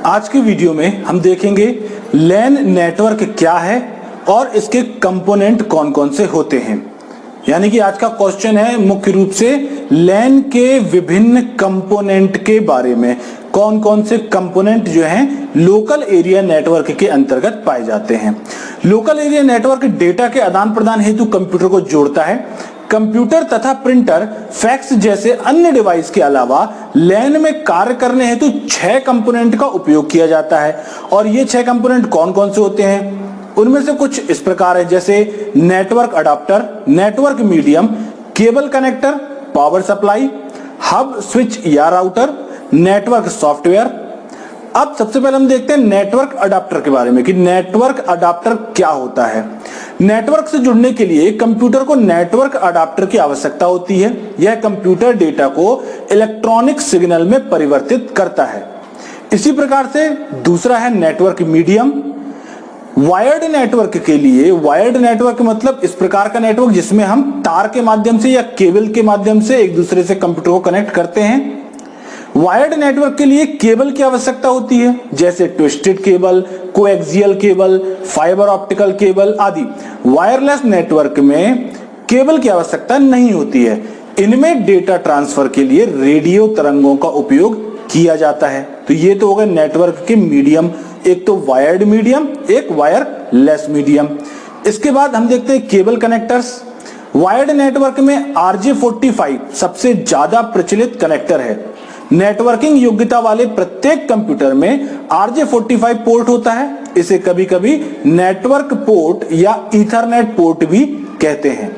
आज की वीडियो में हम देखेंगे लैन नेटवर्क क्या है और इसके कंपोनेंट कौन कौन से होते हैं। यानी कि आज का क्वेश्चन है मुख्य रूप से लैन के विभिन्न कंपोनेंट के बारे में, कौन कौन से कंपोनेंट जो हैं लोकल एरिया नेटवर्क के अंतर्गत पाए जाते हैं। लोकल एरिया नेटवर्क डेटा के आदान प्रदान हेतु कंप्यूटर को जोड़ता है। कंप्यूटर तथा प्रिंटर, फैक्स जैसे अन्य डिवाइस के अलावा लैन में कार्य करने हेतु 6 कंपोनेंट का उपयोग किया जाता है। और ये 6 कंपोनेंट कौन कौन से होते हैं, उनमें से कुछ इस प्रकार है, जैसे network adapter, network medium, cable connector, power supply, hub switch या राउटर, नेटवर्क सॉफ्टवेयर। अब सबसे पहले हम देखते हैं नेटवर्क अडाप्टर के बारे में कि नेटवर्क अडाप्टर क्या होता है। नेटवर्क से जुड़ने के लिए कंप्यूटर को नेटवर्क अडाप्टर की आवश्यकता होती है। यह कंप्यूटर डेटा को इलेक्ट्रॉनिक सिग्नल में परिवर्तित करता है। इसी प्रकार से दूसरा है नेटवर्क मीडियम। वायर्ड नेटवर्क के लिए, वायर्ड नेटवर्क मतलब इस प्रकार का नेटवर्क जिसमें हम तार के माध्यम से या केबल के माध्यम से एक दूसरे से कंप्यूटर को कनेक्ट करते हैं। वायर्ड नेटवर्क के लिए केबल की आवश्यकता होती है, जैसे twisted cable, coaxial cable, fibre optical cable आदि। वायरलेस नेटवर्क में केबल की आवश्यकता नहीं होती है। इनमें डेटा ट्रांसफर के लिए रेडियो तरंगों का उपयोग किया जाता है। तो ये तो हो गए नेटवर्क के मीडियम, एक तो वायर्ड मीडियम, एक वायरलेस मीडियम। इसके बाद हम देखते हैं केबल कनेक्टर्स। वायर्ड नेटवर्क में RJ45 सबसे ज्यादा प्रचलित कनेक्टर है। नेटवर्किंग योग्यता वाले प्रत्येक कंप्यूटर में RJ45 पोर्ट होता है। इसे कभी कभी नेटवर्क पोर्ट या ईथरनेट पोर्ट भी कहते हैं।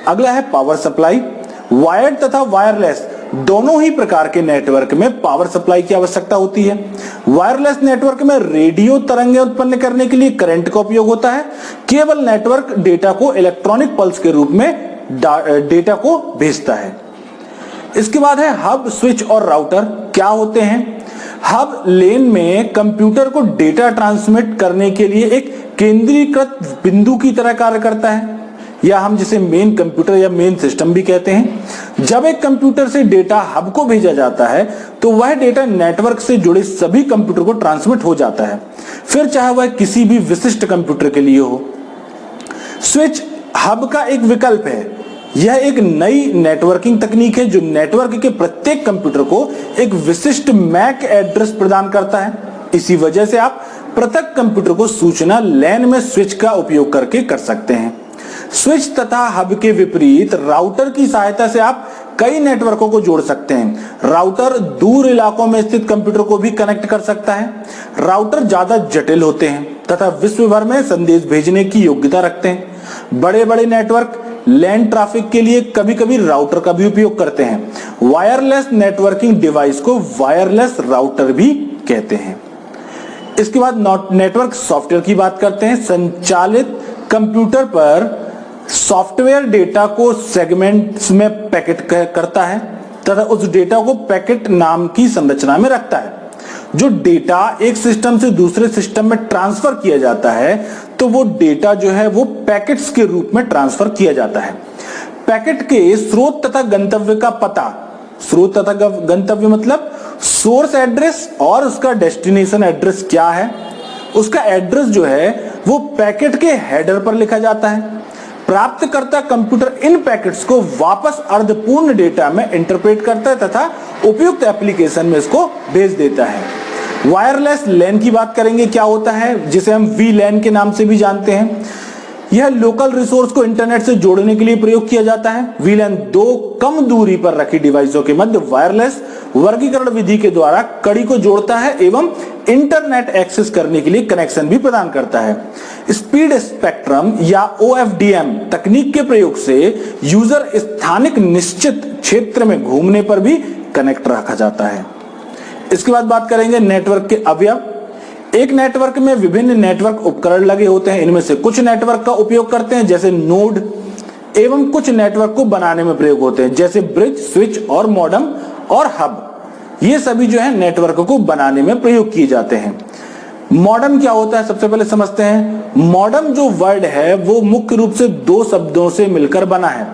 अगला है पावर सप्लाई। वायर्ड तथा वायरलेस दोनों ही प्रकार के नेटवर्क में पावर सप्लाई की आवश्यकता होती है। वायरलेस नेटवर्क में रेडियो तरंगें उत्पन्न करने के लिए करंट का उपयोग होता है। केबल नेटवर्क डेटा को इलेक्ट्रॉनिक पल्स के रूप में डेटा को भेजता है। इसके बाद है हब, स्विच और राउटर क्या होते हैं। हब लेन में कंप्यूटर को डेटा ट्रांसमिट करने के लिए एक केंद्रीकृत बिंदु की तरह कार्य करता है, या हम जिसे मेन कंप्यूटर या मेन सिस्टम भी कहते हैं। जब एक कंप्यूटर से डेटा हब को भेजा जाता है तो वह डेटा नेटवर्क से जुड़े सभी कंप्यूटर को ट्रांसमिट हो जाता है, फिर चाहे वह किसी भी विशिष्ट कंप्यूटर के लिए हो। स्विच हब का एक विकल्प है। यह एक नई नेटवर्किंग तकनीक है जो नेटवर्क के प्रत्येक कंप्यूटर को एक विशिष्ट मैक एड्रेस प्रदान करता है। इसी वजह से आप पृथक कंप्यूटर को सूचना लैन में स्विच का उपयोग करके कर सकते हैं। स्विच तथा हब के विपरीत राउटर की सहायता से आप कई नेटवर्कों को जोड़ सकते हैं। राउटर दूर इलाकों में स्थित कंप्यूटर को भी कनेक्ट कर सकता है। राउटर ज्यादा जटिल होते हैं तथा विश्व भर में संदेश भेजने की योग्यता रखते हैं। बड़े बड़े नेटवर्क लैन ट्रैफिक के लिए कभी कभी राउटर का भी उपयोग करते हैं। वायरलेस नेटवर्किंग डिवाइस को वायरलेस राउटर भी कहते हैं। इसके बाद नेटवर्क सॉफ्टवेयर की बात करते हैं। संचालित कंप्यूटर पर सॉफ्टवेयर डेटा को सेगमेंट्स में पैकेट करता है तथा उस डेटा को पैकेट नाम की संरचना में रखता है। जो डेटा एक सिस्टम से दूसरे सिस्टम में ट्रांसफर किया जाता है तो वो डेटा जो है वो पैकेट्स के रूप में ट्रांसफर किया जाता है। पैकेट के स्रोत तथा गंतव्य का पता, स्रोत तथा गंतव्य मतलब सोर्स एड्रेस और उसका डेस्टिनेशन एड्रेस क्या है, उसका एड्रेस जो है वो पैकेट के हेडर पर लिखा जाता है। प्राप्तकर्ता कंप्यूटर इन पैकेट्स को वापस अर्धपूर्ण डेटा में इंटरप्रेट करता है तथा उपयुक्त एप्लीकेशन में इसको भेज देता है। वायरलेस लैन की बात करेंगे, क्या होता है, जिसे हम VLAN के नाम से भी जानते हैं। यह लोकल रिसोर्स को इंटरनेट से जोड़ने के लिए प्रयोग किया जाता है। VLAN 2 कम दूरी पर रखी डिवाइसों के मध्य वायरलेस वर्गीकरण विधि के द्वारा कड़ी को जोड़ता है एवं इंटरनेट एक्सेस करने के लिए कनेक्शन भी प्रदान करता है। स्पीड स्पेक्ट्रम या OFDM तकनीक के प्रयोग से यूजर स्थानिक निश्चित क्षेत्र में घूमने पर भी कनेक्ट रखा जाता है। इसके बाद बात करेंगे नेटवर्क के अवयव। एक नेटवर्क में विभिन्न नेटवर्क उपकरण लगे होते हैं। इनमें से कुछ नेटवर्क का उपयोग करते हैं जैसे नोड, एवं कुछ नेटवर्क को बनाने में प्रयोग होते हैं जैसे ब्रिज, स्विच और मॉडेम और हब। ये सभी जो है नेटवर्क को बनाने में प्रयोग किए जाते हैं। मॉडेम क्या होता है, सबसे पहले समझते हैं। मॉडेम जो वर्ड है वो मुख्य रूप से 2 शब्दों से मिलकर बना है।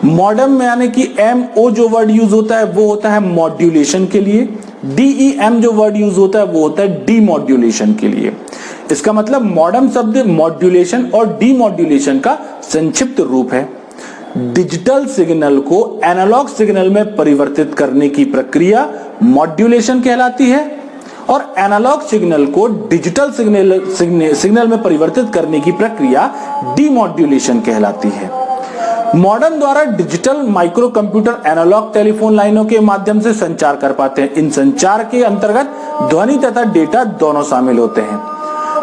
मॉडेम में यानी कि MO जो वर्ड यूज होता है वो होता है मॉड्यूलेशन के लिए, DEM जो वर्ड यूज होता है वो होता है डीमॉड्यूलेशन के लिए। इसका मतलब मॉडम शब्द मॉड्यूलेशन और डीमॉड्यूलेशन का संक्षिप्त रूप है। डिजिटल सिग्नल को एनालॉग सिग्नल में परिवर्तित करने की प्रक्रिया मॉड्यूलेशन कहलाती है और एनालॉग सिग्नल को डिजिटल सिग्नल में परिवर्तित करने की प्रक्रिया डीमॉड्यूलेशन कहलाती है। मॉडर्न द्वारा digital micro computer analog telephone लाइनों के माध्यम से संचार कर पाते हैं। इन संचार के अंतर्गत ध्वनि तथा डेटा दोनों शामिल होते हैं।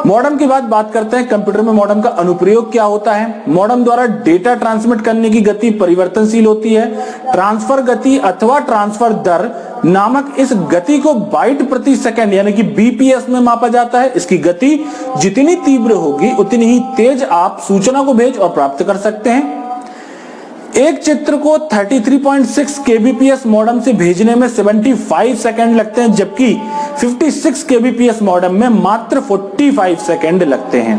मॉडम की बात करते हैं। कंप्यूटर में मॉडम का अनुप्रयोग क्या होता है? मॉडम द्वारा डेटा ट्रांसमिट करने की गति परिवर्तनशील होती है। ट्रांसफर गति अथवा ट्रांसफर दर नामक इस गति को बाइट प्रति सेकंड यानी कि बीपीएस में मापा जाता है। इसकी गति जितनी तीव्र होगी उतनी ही तेज आप सूचना को भेज और प्राप्त कर सकते हैं। एक चित्र को 33.6 kbps मॉडम से भेजने में 75 सेकंड लगते हैं, जबकि 56 kbps मॉडम में मात्र 45 सेकंड लगते हैं।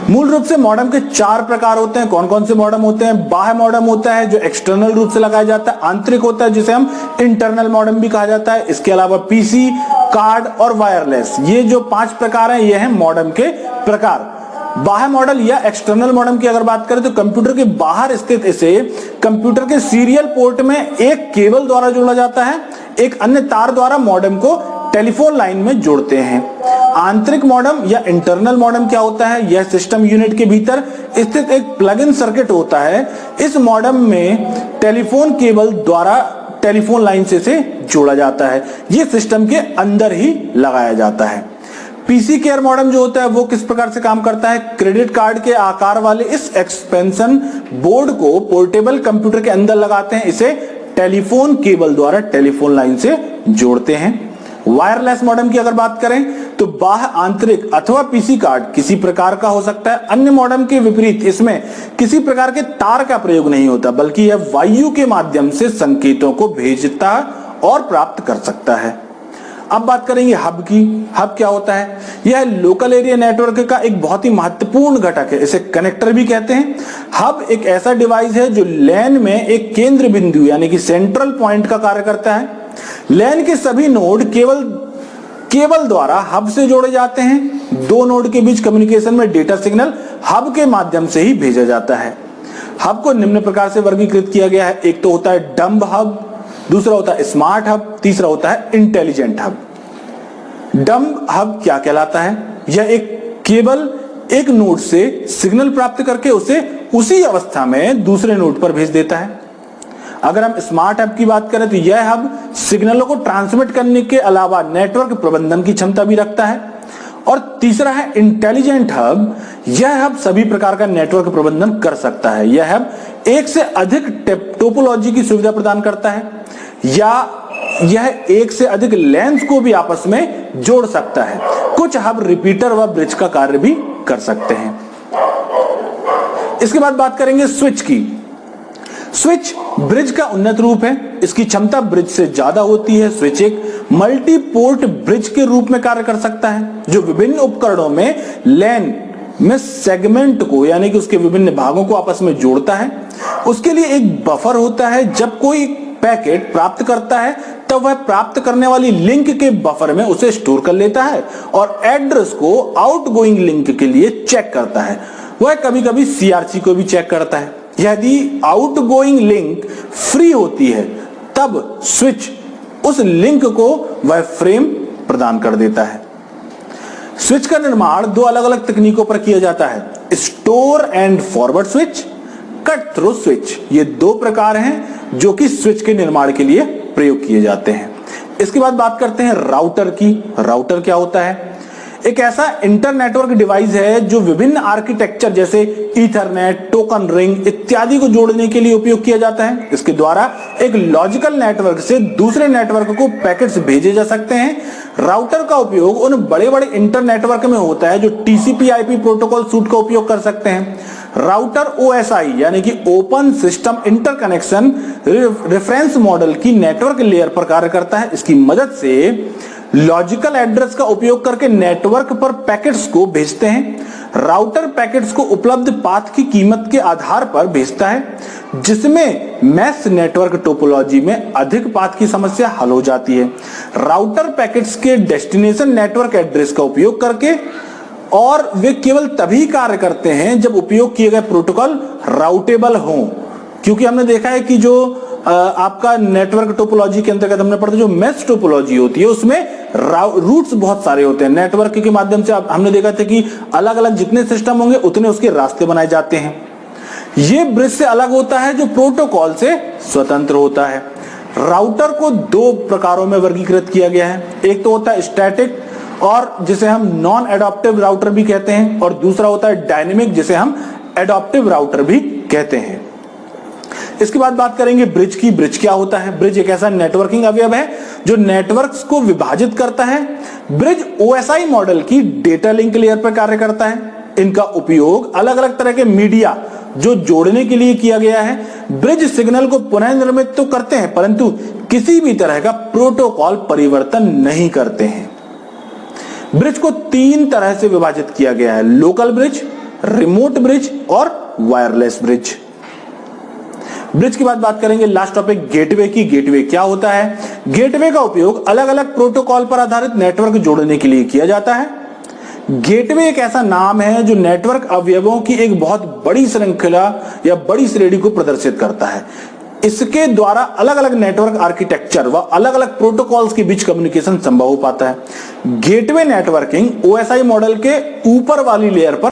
मूल रूप से मॉडम के 4 प्रकार होते हैं। कौन कौन से मॉडम होते हैं? बाह्य मॉडम होता है जो एक्सटर्नल रूप से लगाया जाता है। आंतरिक होता है जिसे हम इंटरनल मॉडम भी कहा जाता है। इसके अलावा पीसी, कार्ड और वायरलेस, ये जो 5 प्रकार हैं ये हैं मॉडम के प्रकार। बाह्य मॉडल या एक्सटर्नल मॉडम की अगर बात करें तो कंप्यूटर के बाहर स्थित इसे कंप्यूटर के सीरियल पोर्ट में एक केबल द्वारा जोड़ा जाता है। एक अन्य तार द्वारा मॉडम को टेलीफोन लाइन में जोड़ते हैं। आंतरिक मॉडम या इंटरनल मॉडम क्या होता है? यह सिस्टम यूनिट के भीतर स्थित एक प्लग इन सर्किट होता है। इस मॉडम में टेलीफोन केबल द्वारा टेलीफोन लाइन से जोड़ा जाता है। यह सिस्टम के अंदर ही लगाया जाता है। पीसी केयर मॉडम जो होता है वो किस प्रकार से काम करता है? क्रेडिट कार्ड के आकार वाले इस एक्सपेंशन बोर्ड को पोर्टेबल कंप्यूटर के अंदर लगाते हैं। इसे टेलीफोन केबल द्वारा टेलीफोन लाइन से जोड़ते हैं। वायरलेस मॉडम की अगर बात करें तो बाह्य, आंतरिक अथवा पीसी कार्ड किसी प्रकार का हो सकता है। अन्य मॉडम के विपरीत इसमें किसी प्रकार के तार का प्रयोग नहीं होता, बल्कि यह वायु के माध्यम से संकेतों को भेजता और प्राप्त कर सकता है। अब बात करेंगे हब की। हब क्या होता है? यह लोकल एरिया नेटवर्क का एक बहुत ही महत्वपूर्ण घटक है। इसे कनेक्टर भी कहते हैं। हब एक ऐसा डिवाइस है जो लैन में एक केंद्र बिंदु यानी कि सेंट्रल पॉइंट का कार्य करता है। लैन के सभी नोड केबल द्वारा हब से जोड़े जाते हैं। 2 नोड के बीच कम्युनिकेशन में डेटा सिग्नल हब के माध्यम से ही भेजा जाता है। हब को निम्न प्रकार से वर्गीकृत किया गया है। एक तो होता है डम्ब हब, दूसरा होता है स्मार्ट हब, तीसरा होता है इंटेलिजेंट हब। डम्ब हब क्या कहलाता है? यह एक केवल एक नोड से सिग्नल प्राप्त करके उसे उसी अवस्था में दूसरे नोड पर भेज देता है। अगर हम स्मार्ट हब की बात करें तो यह हब सिग्नलों को ट्रांसमिट करने के अलावा नेटवर्क प्रबंधन की क्षमता भी रखता है। और तीसरा है इंटेलिजेंट हब। यह हब सभी प्रकार का नेटवर्क प्रबंधन कर सकता है। यह हब एक से अधिक टोपोलॉजी की सुविधा प्रदान करता है या यह एक से अधिक लेंस को भी आपस में जोड़ सकता है। कुछ हब रिपीटर व ब्रिज का कार्य भी कर सकते हैं। इसके बाद बात करेंगे स्विच की। स्विच ब्रिज का उन्नत रूप है। इसकी क्षमता ब्रिज से ज्यादा होती है। स्विच एक मल्टी पोर्ट ब्रिज के रूप में कार्य कर सकता है जो विभिन्न उपकरणों में लैन में सेगमेंट को यानी कि उसके विभिन्न भागों को आपस में जोड़ता है। उसके लिए एक बफर होता है। जब कोई पैकेट प्राप्त करता है तब वह प्राप्त करने वाली लिंक के बफर में उसे स्टोर कर लेता है और एड्रेस को आउटगोइंग लिंक के लिए चेक करता है। वह कभी कभी सीआरसी को भी चेक करता है। यदि आउटगोइंग लिंक फ्री होती है तब स्विच उस लिंक को वह फ्रेम प्रदान कर देता है। स्विच का निर्माण 2 अलग अलग तकनीकों पर किया जाता है, store and forward switch, cut through switch. ये 2 प्रकार हैं जो कि स्विच के निर्माण के लिए प्रयोग किए जाते हैं। इसके बाद बात करते हैं राउटर की। राउटर क्या होता है? एक ऐसा इंटरनेटवर्क डिवाइस है जो विभिन्न आर्किटेक्चर जैसे ईथरनेट, टोकन रिंग इत्यादि को जोड़ने के लिए उपयोग किया जाता है। इसके द्वारा एक लॉजिकल नेटवर्क से दूसरे नेटवर्क को पैकेट्स भेजे जा सकते हैं। राउटर का उपयोग उन बड़े बड़े इंटरनेटवर्क में होता है जो टीसीपी/आईपी प्रोटोकॉल सूट का उपयोग कर सकते हैं। राउटर ओएसआई यानी कि open system interconnection reference model की नेटवर्क लेयर पर कार्य करता है। इसकी मदद से लॉजिकल एड्रेस का उपयोग करके नेटवर्क पर पैकेट्स को भेजते हैं। राउटर पैकेट्स को उपलब्ध पाथ की कीमत के आधार पर भेजता है, जिसमें मैश नेटवर्क टोपोलॉजी में अधिक पाथ की समस्या हल हो जाती है। राउटर पैकेट्स के डेस्टिनेशन नेटवर्क एड्रेस का उपयोग करके, और वे केवल तभी कार्य करते हैं जब उपयोग किए गए प्रोटोकॉल राउटेबल हों, क्योंकि हमने देखा है कि जो आपका नेटवर्क टोपोलॉजी के अंतर्गत हमने पढ़ा जो मैश टोपोलॉजी होती है उसमें रूट्स बहुत सारे होते हैं। नेटवर्क के माध्यम से हमने देखा था कि अलग अलग जितने सिस्टम होंगे उतने उसके रास्ते बनाए जाते हैं। ये ब्रिज से अलग होता है जो प्रोटोकॉल से स्वतंत्र होता है। राउटर को दो प्रकारों में वर्गीकृत किया गया है। एक तो होता है स्टैटिक, और जिसे हम नॉन एडॉप्टिव राउटर भी कहते हैं, और दूसरा होता है डायनेमिक, जिसे हम एडॉप्टिव राउटर भी कहते हैं। इसके बाद बात करेंगे ब्रिज की। ब्रिज क्या होता है? ब्रिज एक ऐसा नेटवर्किंग अवयव है जो नेटवर्क्स को विभाजित करता है। ब्रिज ओएसआई मॉडल की डेटा लिंक लेयर पर कार्य करता है। इनका उपयोग अलग अलग तरह के मीडिया जो जोड़ने के लिए किया गया है। ब्रिज सिग्नल को पुनः निर्मित तो करते हैं, परंतु किसी भी तरह का प्रोटोकॉल परिवर्तन नहीं करते हैं। ब्रिज को तीन तरह से विभाजित किया गया है: लोकल ब्रिज, रिमोट ब्रिज और वायरलेस ब्रिज। ब्रिज की बात करेंगे लास्ट टॉपिक गेटवे की। गेटवे क्या होता है? गेटवे का उपयोग अलग अलग प्रोटोकॉल पर आधारित नेटवर्क जोड़ने के लिए किया जाता है। गेटवे एक ऐसा नाम है जो नेटवर्क अवयवों की एक बहुत बड़ी श्रृंखला या बड़ी श्रेणी को प्रदर्शित करता है। इसके द्वारा अलग अलग नेटवर्क आर्किटेक्चर व अलग अलग प्रोटोकॉल्स के बीच कम्युनिकेशन संभव हो पाता है। गेटवे नेटवर्किंग ओएसआई मॉडल के ऊपर वाली लेयर पर